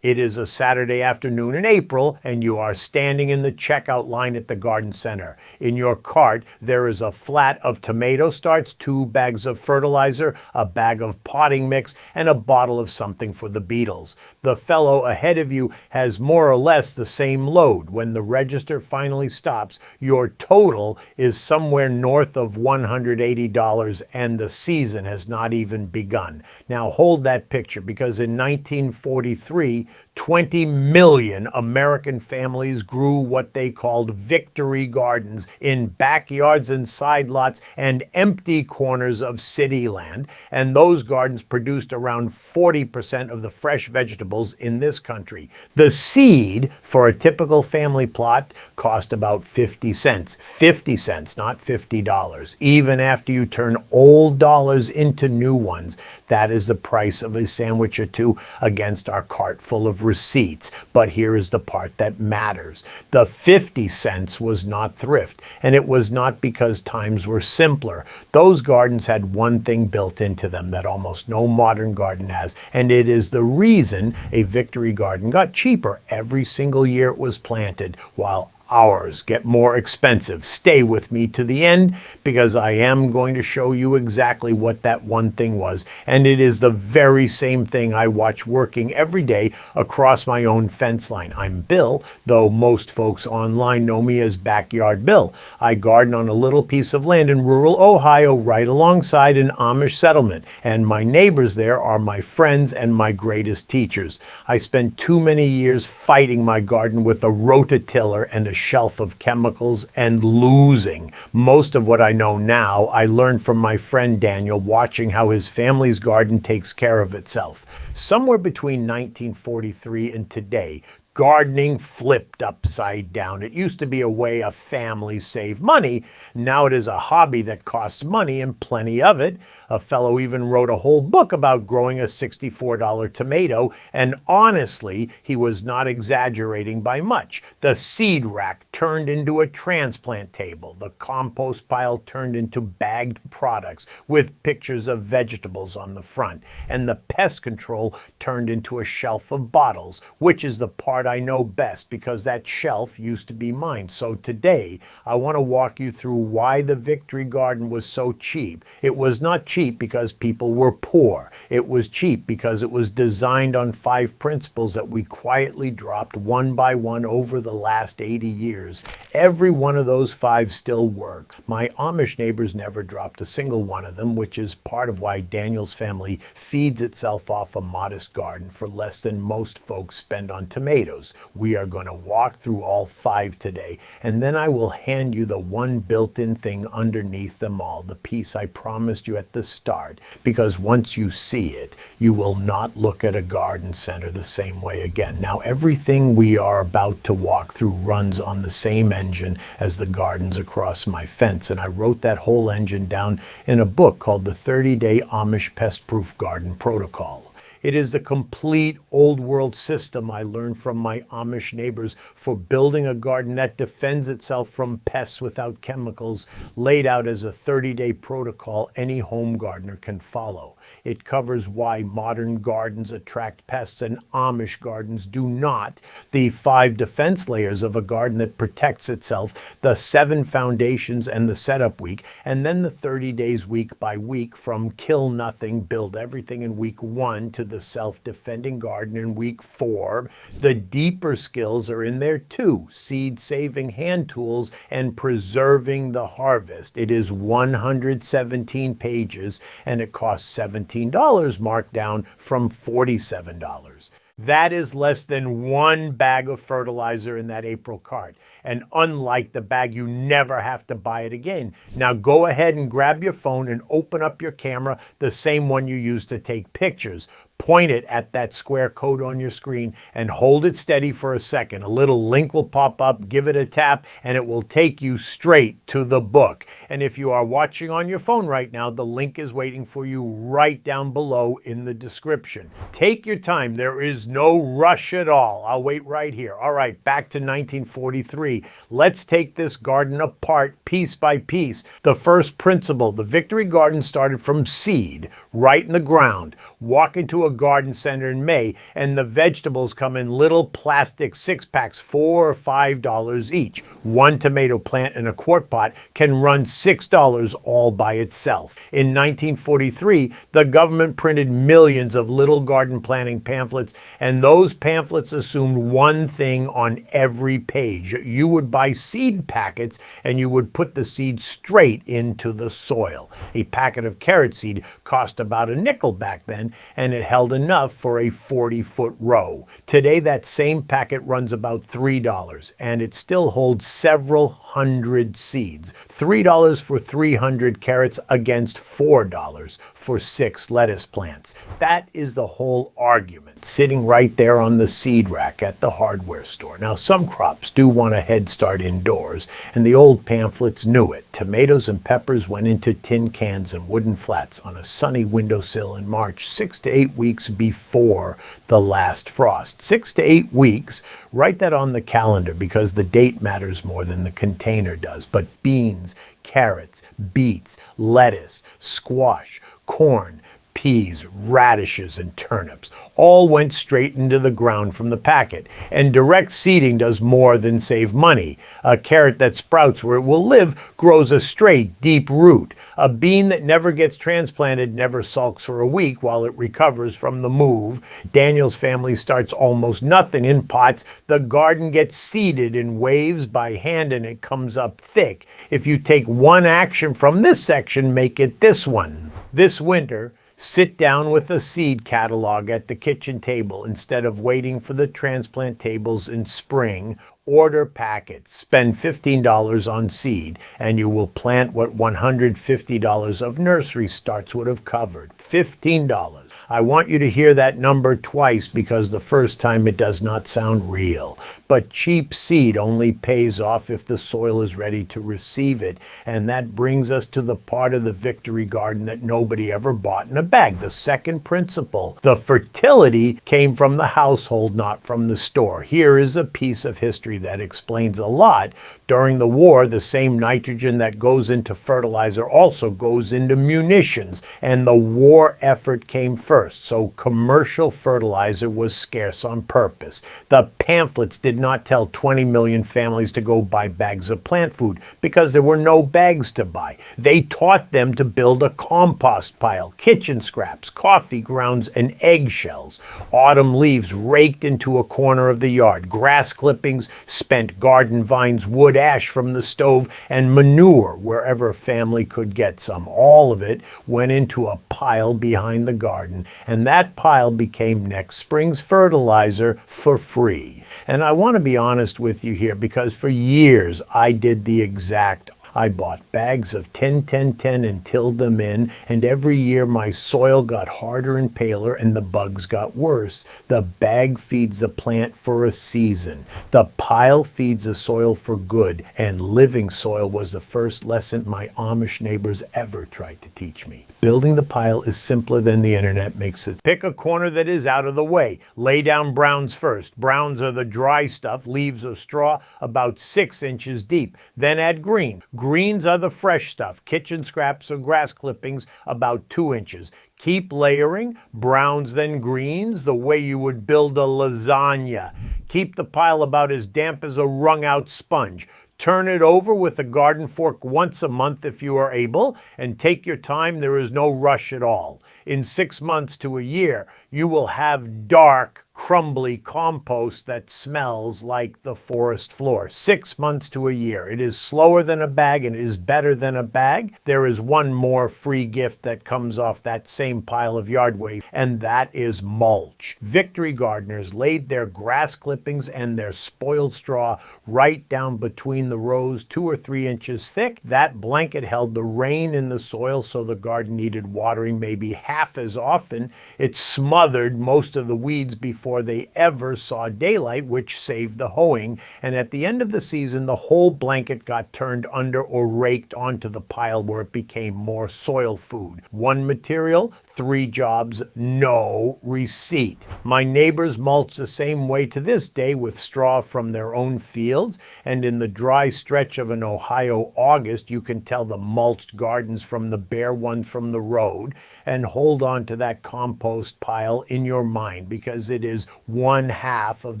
It is a Saturday afternoon in April, and you are standing in the checkout line at the garden center. In your cart, there is a flat of tomato starts, 2 bags of fertilizer, a bag of potting mix, and a bottle of something for the beetles. The fellow ahead of you has more or less the same load. When the register finally stops, your total is somewhere north of $180, and the season has not even begun. Now hold that picture, because in 1943, 20 million American families grew what they called victory gardens in backyards and side lots and empty corners of city land. And those gardens produced around 40% of the fresh vegetables in this country. The seed for a typical family plot cost about 50 cents. 50 cents, not $50. Even after you turn old dollars into new ones, that is the price of a sandwich or two against our cart full of receipts. But here is the part that matters. The 50 cents was not thrift, and it was not because times were simpler. Those gardens had one thing built into them that almost no modern garden has, and it is the reason a victory garden got cheaper every single year it was planted, while ours get more expensive. Stay with me to the end, because I am going to show you exactly what that one thing was. And it is the very same thing I watch working every day across my own fence line. I'm Bill, though most folks online know me as Backyard Bill. I garden on a little piece of land in rural Ohio right alongside an Amish settlement. And my neighbors there are my friends and my greatest teachers. I spent too many years fighting my garden with a rototiller and a shelf of chemicals and losing. Most of what I know now, I learned from my friend Daniel, watching how his family's garden takes care of itself. Somewhere between 1943 and today, gardening flipped upside down. It used to be a way a family saved money. Now it is a hobby that costs money, and plenty of it. A fellow even wrote a whole book about growing a $64 tomato, and honestly, he was not exaggerating by much. The seed rack turned into a transplant table. The compost pile turned into bagged products with pictures of vegetables on the front. And the pest control turned into a shelf of bottles, which is the part I know best, because that shelf used to be mine. So today, I want to walk you through why the Victory Garden was so cheap. It was not cheap because people were poor. It was cheap because it was designed on 5 principles that we quietly dropped one by one over the last 80 years. Every one of those 5 still work. My Amish neighbors never dropped a single one of them, which is part of why Daniel's family feeds itself off a modest garden for less than most folks spend on tomatoes. We are going to walk through all 5 today, and then I will hand you the one built-in thing underneath them all, the piece I promised you at the start, because once you see it, you will not look at a garden center the same way again. Now, everything we are about to walk through runs on the same engine as the gardens across my fence, and I wrote that whole engine down in a book called The 30-Day Amish Pest-Proof Garden Protocol. It is the complete old world system I learned from my Amish neighbors for building a garden that defends itself from pests without chemicals, laid out as a 30-day protocol any home gardener can follow. It covers why modern gardens attract pests and Amish gardens do not, the 5 defense layers of a garden that protects itself, the 7 foundations and the setup week, and then the 30 days week by week, from kill nothing, build everything in week 1 to the self-defending garden in week 4. The deeper skills are in there too: seed-saving hand tools and preserving the harvest. It is 117 pages, and it costs $17, marked down from $47. That is less than 1 bag of fertilizer in that April cart. And unlike the bag, you never have to buy it again. Now go ahead and grab your phone and open up your camera, the same one you use to take pictures. Point it at that square code on your screen and hold it steady for a second. A little link will pop up, give it a tap, and it will take you straight to the book. And if you are watching on your phone right now, the link is waiting for you right down below in the description. Take your time. There is no rush at all. I'll wait right here. All right, back to 1943. Let's take this garden apart piece by piece. The first principle: the Victory Garden started from seed, right in the ground. Walk into a a garden center in May, and the vegetables come in little plastic 6-packs, $4 or $5 each. One tomato plant in a quart pot can run $6 all by itself. In 1943, the government printed millions of little garden planting pamphlets, and those pamphlets assumed one thing on every page. You would buy seed packets and you would put the seed straight into the soil. A packet of carrot seed cost about a nickel back then, and it held enough for a 40-foot row. Today, that same packet runs about $3, and it still holds several hundred seeds. $3 for 300 carrots against $4 for 6 lettuce plants. That is the whole argument, sitting right there on the seed rack at the hardware store. Now, some crops do want a head start indoors, and the old pamphlets knew it. Tomatoes and peppers went into tin cans and wooden flats on a sunny windowsill in March, 6 to 8 weeks before the last frost. 6 to 8 weeks, write that on the calendar because the date matters more than the container does. But beans, carrots, beets, lettuce, squash, corn, peas, radishes, and turnips all went straight into the ground from the packet. And direct seeding does more than save money. A carrot that sprouts where it will live grows a straight, deep root. A bean that never gets transplanted never sulks for a week while it recovers from the move. Daniel's family starts almost nothing in pots. The garden gets seeded in waves by hand and it comes up thick. If you take one action from this section, make it this one. This winter, sit down with a seed catalog at the kitchen table instead of waiting for the transplant tables in spring. Order packets, spend $15 on seed, and you will plant what $150 of nursery starts would have covered. $15. I want you to hear that number twice because the first time it does not sound real. But cheap seed only pays off if the soil is ready to receive it. And that brings us to the part of the Victory Garden that nobody ever bought in a bag. The second principle. The fertility came from the household, not from the store. Here is a piece of history that explains a lot. During the war, the same nitrogen that goes into fertilizer also goes into munitions, and the war effort came first, so commercial fertilizer was scarce on purpose. The pamphlets did not tell 20 million families to go buy bags of plant food because there were no bags to buy. They taught them to build a compost pile, kitchen scraps, coffee grounds, and eggshells. Autumn leaves raked into a corner of the yard, grass clippings, spent garden vines, wood ash from the stove, and manure wherever a family could get some. All of it went into a pile behind the garden, and that pile became next spring's fertilizer for free. And I want to be honest with you here because for years I did the exact I bought bags of 10, 10, 10 and tilled them in, and every year my soil got harder and paler and the bugs got worse. The bag feeds the plant for a season. The pile feeds the soil for good, and living soil was the first lesson my Amish neighbors ever tried to teach me. Building the pile is simpler than the internet makes it. Pick a corner that is out of the way. Lay down browns first. Browns are the dry stuff, leaves or straw, about 6 inches deep. Then add green. Greens are the fresh stuff, kitchen scraps or grass clippings, about 2 inches. Keep layering, browns then greens, the way you would build a lasagna. Keep the pile about as damp as a wrung-out sponge. Turn it over with a garden fork once a month if you are able, and take your time. There is no rush at all. In 6 months to a year, you will have dark, crumbly compost that smells like the forest floor. 6 months to a year. It is slower than a bag and it is better than a bag. There is one more free gift that comes off that same pile of yard waste, and that is mulch. Victory gardeners laid their grass clippings and their spoiled straw right down between the rows, 2 or 3 inches thick. That blanket held the rain in the soil, so the garden needed watering maybe half as often. It smothered most of the weeds before before they ever saw daylight, which saved the hoeing. And at the end of the season, the whole blanket got turned under or raked onto the pile where it became more soil food. One material, 3 jobs, no receipt. My neighbors mulch the same way to this day with straw from their own fields, and in the dry stretch of an Ohio August, you can tell the mulched gardens from the bare ones from the road, and hold on to that compost pile in your mind because it is 1/2 of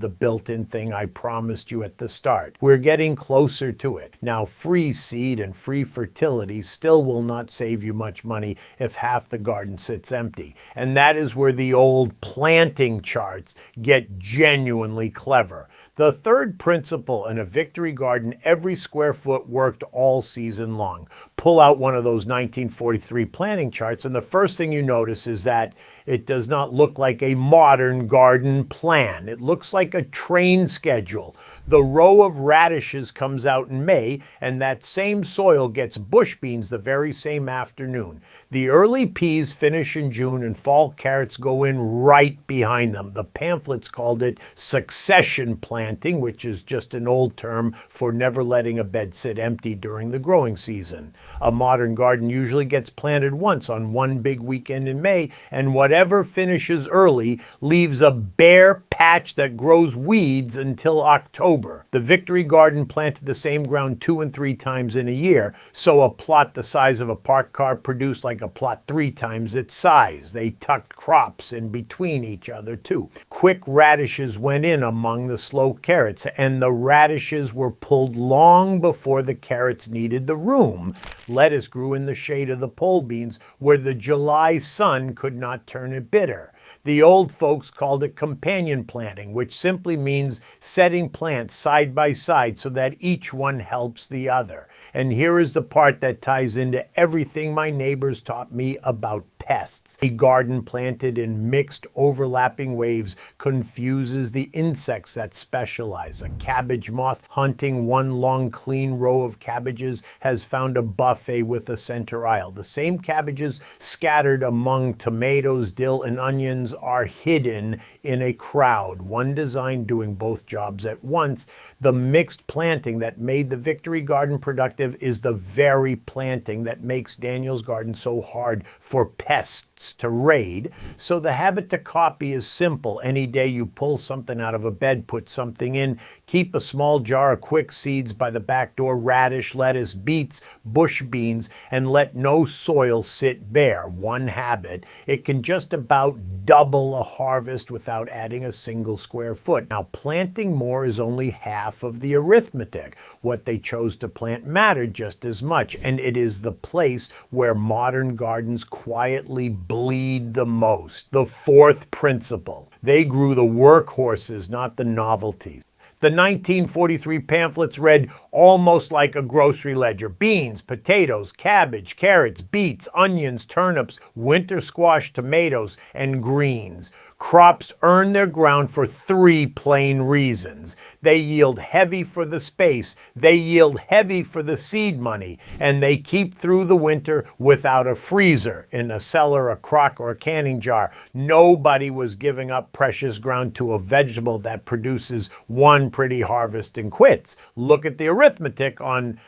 the built-in thing I promised you at the start. We're getting closer to it. Now, free seed and free fertility still will not save you much money if half the garden sits empty. And that is where the old planting charts get genuinely clever. The third principle in a victory garden, every square foot worked all season long. Pull out one of those 1943 planting charts, and the first thing you notice is that it does not look like a modern garden plan. It looks like a train schedule. The row of radishes comes out in May, and that same soil gets bush beans the very same afternoon. The early peas finish in June, and fall carrots go in right behind them. The pamphlets called it succession planting, which is just an old term for never letting a bed sit empty during the growing season. A modern garden usually gets planted once on one big weekend in May, and whatever finishes early leaves a bare patch that grows weeds until October. The Victory Garden planted the same ground 2 and 3 times in a year, so a plot the size of a parked car produced like a plot 3 times its size. They tucked crops in between each other too. Quick radishes went in among the slow carrots, and the radishes were pulled long before the carrots needed the room. Lettuce grew in the shade of the pole beans where the July sun could not turn it bitter. The old folks called it companion planting, which simply means setting plants side by side so that each one helps the other. And here is the part that ties into everything my neighbors taught me about pests. A garden planted in mixed overlapping waves confuses the insects that specialize. A cabbage moth hunting one long clean row of cabbages has found a buffet with a center aisle. The same cabbages scattered among tomatoes, dill, and onions are hidden in a crowd. One design doing both jobs at once. The mixed planting that made the Victory Garden productive is the very planting that makes Daniel's garden so hard for pests to raid. So the habit to copy is simple. Any day you pull something out of a bed, put something in. Keep a small jar of quick seeds by the back door, radish, lettuce, beets, bush beans, and let no soil sit bare. One habit. It can just about double a harvest without adding a single square foot. Now, planting more is only half of the arithmetic. What they chose to plant mattered just as much, and it is the place where modern gardens quietly bleed the most. The fourth principle. They grew the workhorses, not the novelties. The 1943 pamphlets read almost like a grocery ledger. Beans, potatoes, cabbage, carrots, beets, onions, turnips, winter squash, tomatoes, and greens. Crops earn their ground for 3 plain reasons. They yield heavy for the space, they yield heavy for the seed money, and they keep through the winter without a freezer, in a cellar, a crock, or a canning jar. Nobody was giving up precious ground to a vegetable that produces one pretty harvest and quits. Look at the arithmetic on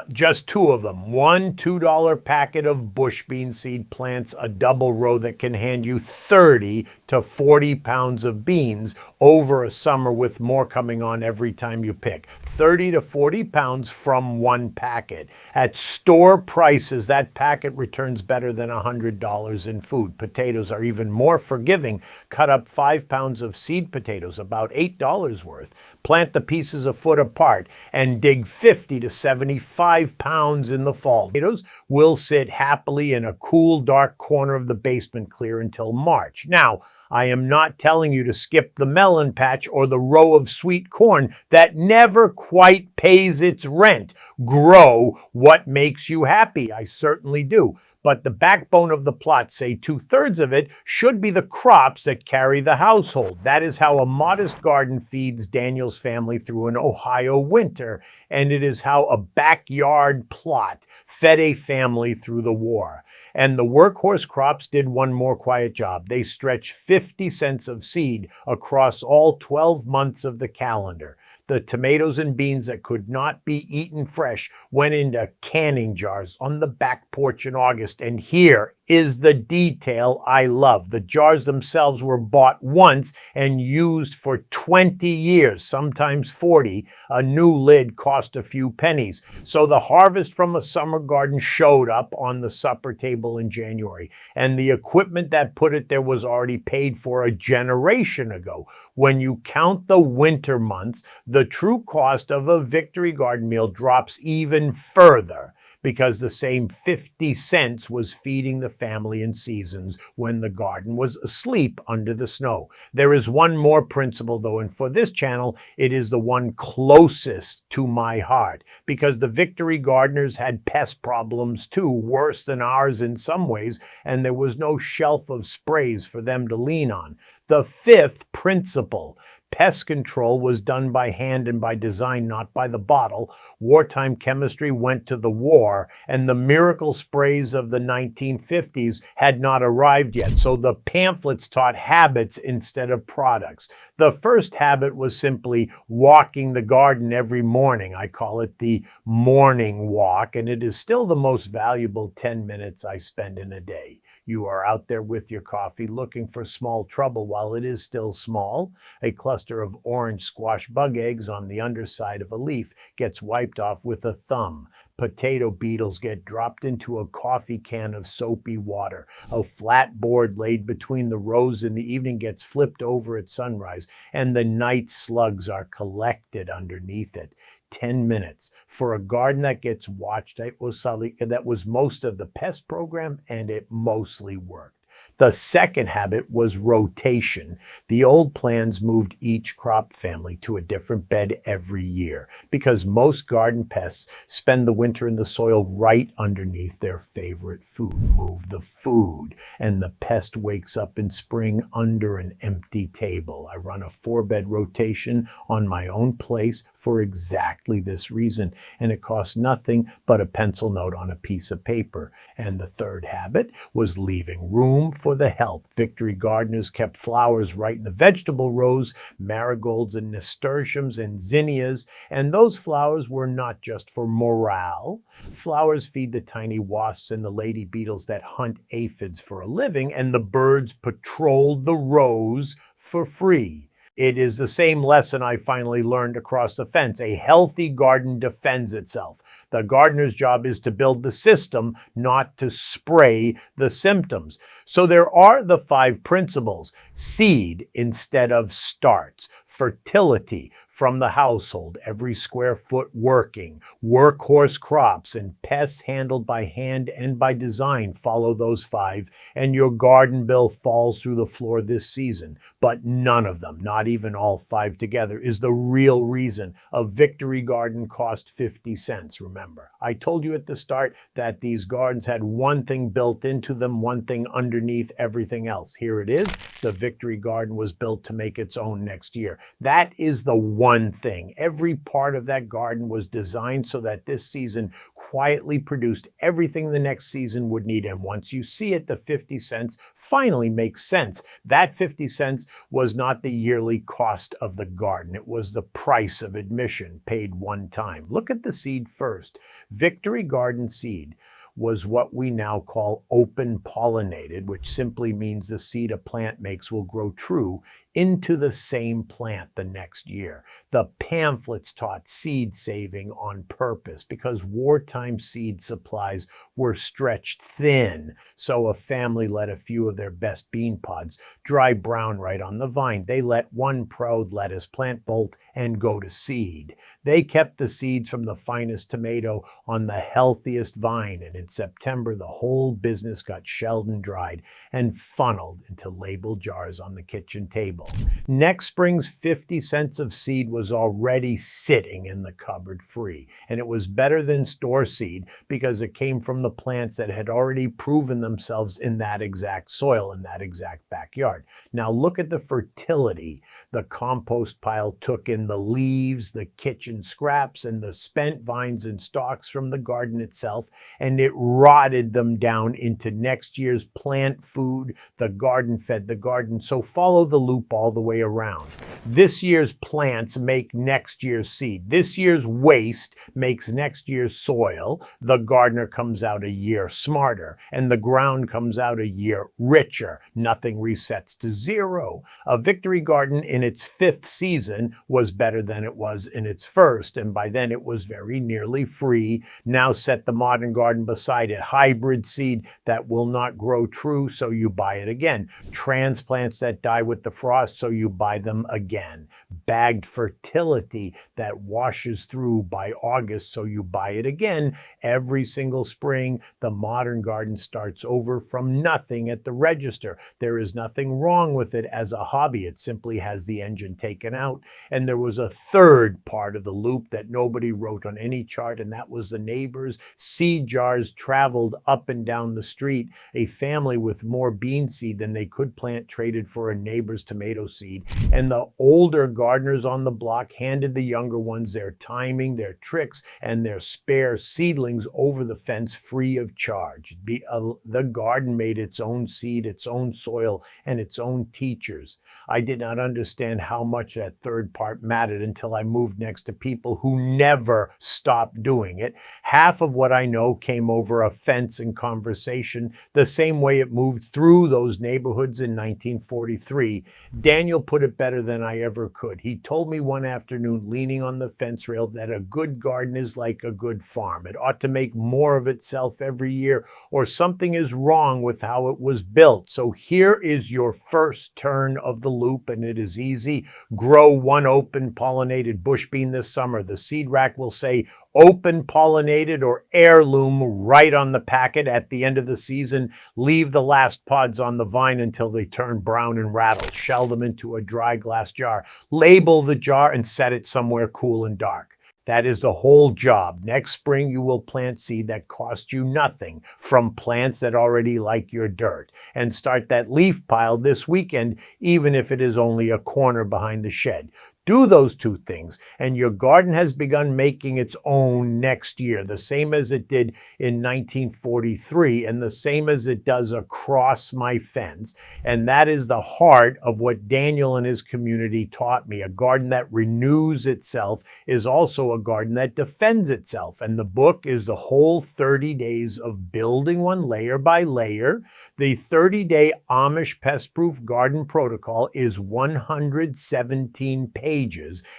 just 2 of them. One $2 packet of bush bean seed plants a double row that can hand you 30 to 40 pounds of beans over a summer, with more coming on every time you pick. 30 to 40 pounds from one packet. At store prices, that packet returns better than $100 in food. Potatoes are even more forgiving. Cut up 5 pounds of seed potatoes, about $8 worth. Plant the pieces a foot apart and dig 50 to 75 pounds in the fall. Potatoes will sit happily in a cool, dark corner of the basement clear until March. Now, I am not telling you to skip the melon patch or the row of sweet corn that never quite pays its rent. Grow what makes you happy. I certainly do. But the backbone of the plot, say 2/3 of it, should be the crops that carry the household. That is how a modest garden feeds Daniel's family through an Ohio winter, and it is how a backyard plot fed a family through the war. And the workhorse crops did one more quiet job. They stretched 50 cents of seed across all 12 months of the calendar. The tomatoes and beans that could not be eaten fresh went into canning jars on the back porch in August. And here is the detail I love. The jars themselves were bought once and used for 20 years, sometimes 40. A new lid cost a few pennies. So the harvest from a summer garden showed up on the supper table in January. And the equipment that put it there was already paid for a generation ago. When you count the winter months, the true cost of a Victory Garden meal drops even further, because the same 50 cents was feeding the family in seasons when the garden was asleep under the snow. There is one more principle, though, and for this channel, it is the one closest to my heart, because the Victory Gardeners had pest problems too, worse than ours in some ways, and there was no shelf of sprays for them to lean on. The fifth principle: pest control was done by hand and by design, not by the bottle. Wartime chemistry went to the war, and the miracle sprays of the 1950s had not arrived yet, so the pamphlets taught habits instead of products. The first habit was simply walking the garden every morning. I call it the morning walk, and it is still the most valuable 10 minutes I spend in a day. You are out there with your coffee looking for small trouble while it is still small. A cluster of orange squash bug eggs on the underside of a leaf gets wiped off with a thumb. Potato beetles get dropped into a coffee can of soapy water. A flat board laid between the rows in the evening gets flipped over at sunrise, and the night slugs are collected underneath it. 10 minutes for a garden that gets watched. That was most of the pest program, and it mostly worked. The second habit was rotation. The old plans moved each crop family to a different bed every year, because most garden pests spend the winter in the soil right underneath their favorite food. Move the food, and the pest wakes up in spring under an empty table. I run a 4-bed rotation on my own place for exactly this reason, and it costs nothing but a pencil note on a piece of paper. And the third habit was leaving room for the help. Victory Gardeners kept flowers right in the vegetable rows, marigolds and nasturtiums and zinnias, and those flowers were not just for morale. Flowers feed the tiny wasps and the lady beetles that hunt aphids for a living, and the birds patrolled the rows for free. It is the same lesson I finally learned across the fence. A healthy garden defends itself. The gardener's job is to build the system, not to spray the symptoms. So there are the 5 principles: seed instead of starts, fertility from the household, every square foot working, workhorse crops, and pests handled by hand and by design. Follow those 5, and your garden bill falls through the floor this season. But none of them, not even all 5 together, is the real reason a Victory Garden cost 50 cents. Remember, I told you at the start that these gardens had one thing built into them, one thing underneath everything else. Here it is. The Victory Garden was built to make its own next year. That is the one thing. Every part of that garden was designed so that this season quietly produced everything the next season would need. And once you see it, the 50 cents finally makes sense. That 50 cents was not the yearly cost of the garden. It was the price of admission paid one time. Look at the seed first. Victory Garden seed was what we now call open pollinated, which simply means the seed a plant makes will grow true into the same plant the next year. The pamphlets taught seed saving on purpose because wartime seed supplies were stretched thin. So a family let a few of their best bean pods dry brown right on the vine. They let one proud lettuce plant bolt and go to seed. They kept the seeds from the finest tomato on the healthiest vine, and mid-September, the whole business got shelled and dried and funneled into labeled jars on the kitchen table. Next spring's 50 cents of seed was already sitting in the cupboard free, and it was better than store seed because it came from the plants that had already proven themselves in that exact soil, in that exact backyard. Now look at the fertility the compost pile took in the leaves, the kitchen scraps, and the spent vines and stalks from the garden itself, and it rotted them down into next year's plant food. The garden fed the garden. So follow the loop all the way around. This year's plants make next year's seed. This year's waste makes next year's soil. The gardener comes out a year smarter, and the ground comes out a year richer. Nothing resets to zero. A victory garden in its 5th season was better than it was in its first, and by then it was very nearly free. Now set the modern garden beside it. Hybrid seed that will not grow true, so you buy it again. Transplants that die with the frost, so you buy them again. Bagged fertility that washes through by August, so you buy it again. Every single spring, the modern garden starts over from nothing at the register. There is nothing wrong with it as a hobby. It simply has the engine taken out. And there was a third part of the loop that nobody wrote on any chart, and that was the neighbors. Seed jars traveled up and down the street. A family with more bean seed than they could plant traded for a neighbor's tomato seed. And the older gardeners on the block handed the younger ones their timing, their tricks, and their spare seedlings over the fence free of charge. The garden made its own seed, its own soil, and its own teachers. I did not understand how much that third part mattered until I moved next to people who never stopped doing it. Half of what I know came over a fence and conversation, the same way it moved through those neighborhoods in 1943. Daniel put it better than I ever could. He told me one afternoon, leaning on the fence rail, that a good garden is like a good farm. It ought to make more of itself every year, or something is wrong with how it was built. So here is your first turn of the loop, and it is easy. Grow one open pollinated bush bean this summer. The seed rack will say open pollinated or heirloom right on the packet. At the end of the season, leave the last pods on the vine until they turn brown and rattle. Shell them into a dry glass jar. Label the jar and set it somewhere cool and dark. That is the whole job. Next spring, you will plant seed that costs you nothing from plants that already like your dirt. And start that leaf pile this weekend, even if it is only a corner behind the shed. Do those two things, and your garden has begun making its own next year, the same as it did in 1943 and the same as it does across my fence. And that is the heart of what Daniel and his community taught me. A garden that renews itself is also a garden that defends itself. And the book is the whole 30 days of building one layer by layer. The 30-day Amish Pest-Proof Garden Protocol is 117 pages.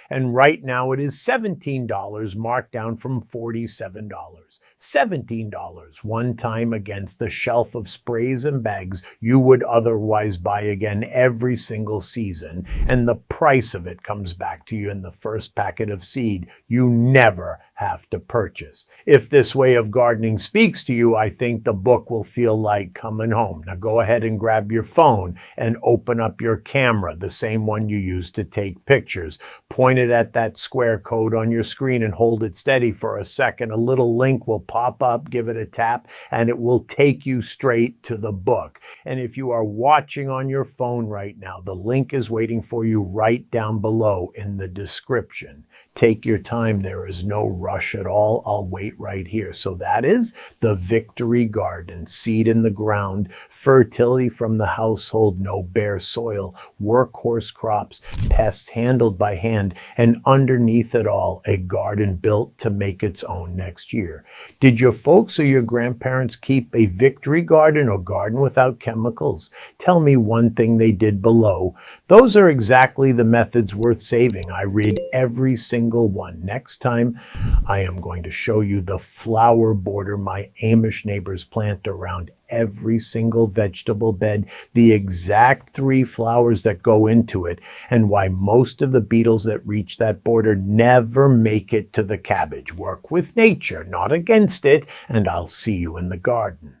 And right now it is $17, marked down from $47. $17 one time against the shelf of sprays and bags you would otherwise buy again every single season. And the price of it comes back to you in the first packet of seed you never have to purchase. If this way of gardening speaks to you, I think the book will feel like coming home. Now go ahead and grab your phone and open up your camera, the same one you use to take pictures. Point it at that square code on your screen and hold it steady for a second. A little link will pop up, give it a tap, and it will take you straight to the book. And if you are watching on your phone right now, the link is waiting for you right down below in the description. Take your time. There is no rush at all. I'll wait right here. So that is the Victory Garden. Seed in the ground, fertility from the household, no bare soil, workhorse crops, pests handled by hand, and underneath it all, a garden built to make its own next year. Did your folks or your grandparents keep a Victory Garden or garden without chemicals? Tell me one thing they did below. Those are exactly the methods worth saving. I read every single one. Next time, I am going to show you the flower border my Amish neighbors plant around every single vegetable bed, the exact 3 flowers that go into it, and why most of the beetles that reach that border never make it to the cabbage. Work with nature, not against it, and I'll see you in the garden.